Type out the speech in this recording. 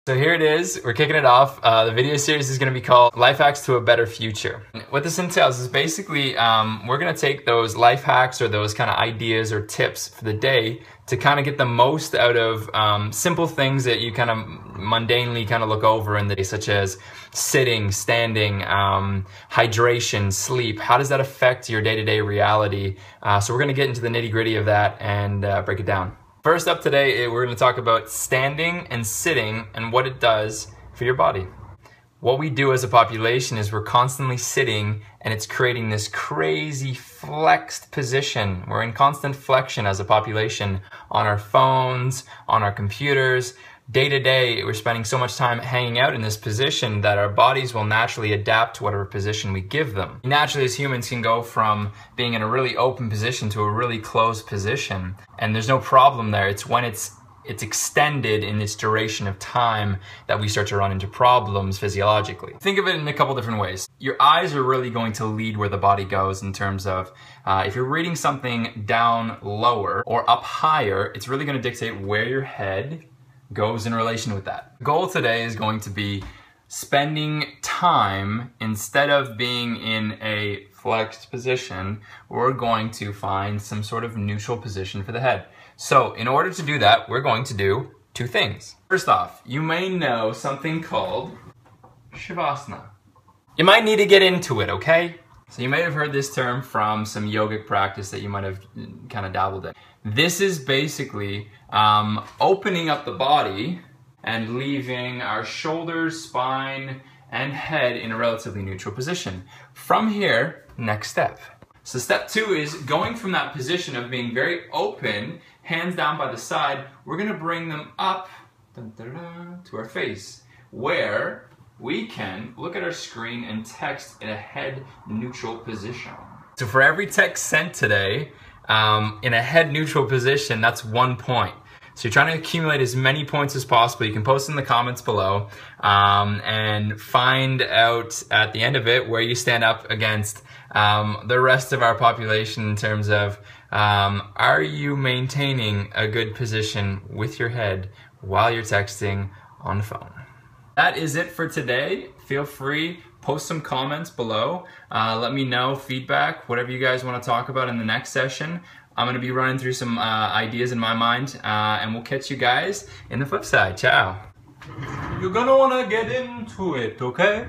So here it is, we're kicking it off. The video series is going to be called Life Hacks to a Better Future. What this entails is basically we're going to take those life hacks or those kind of ideas or tips for the day to kind of get the most out of simple things that you kind of mundanely kind of look over in the day, such as sitting, standing, hydration, sleep. How does that affect your day-to-day reality? So we're going to get into the nitty-gritty of that and break it down. First up today, we're going to talk about standing and sitting and what it does for your body. What we do as a population is we're constantly sitting and it's creating this crazy flexed position. We're in constant flexion as a population on our phones, on our computers. Day to day, we're spending so much time hanging out in this position that our bodies will naturally adapt to whatever position we give them. Naturally, as humans can go from being in a really open position to a really closed position, and there's no problem there. It's when it's extended in its duration of time that we start to run into problems physiologically. Think of it in a couple different ways. Your eyes are really going to lead where the body goes in terms of if you're reading something down lower or up higher, it's really going to dictate where your head goes in relation with that. The goal today is going to be spending time, instead of being in a flexed position, we're going to find some sort of neutral position for the head. So in order to do that, we're going to do two things. First off, you may know something called Shavasana. You might need to get into it, okay? So you may have heard this term from some yogic practice that you might have kind of dabbled in. This is basically opening up the body and leaving our shoulders, spine, and head in a relatively neutral position. From here, next step. So step two is going from that position of being very open, hands down by the side, we're gonna bring them up to our face, where we can look at our screen and text in a head neutral position. So for every text sent today, in a head neutral position, that's 1 point. So you're trying to accumulate as many points as possible. You can post in the comments below and find out at the end of it where you stand up against the rest of our population in terms of are you maintaining a good position with your head while you're texting on the phone. That is it for today. Feel free, post some comments below. Let me know feedback, whatever you guys want to talk about in the next session. I'm going to be running through some ideas in my mind, and we'll catch you guys in the flip side. Ciao. You're gonna wanna get into it, okay?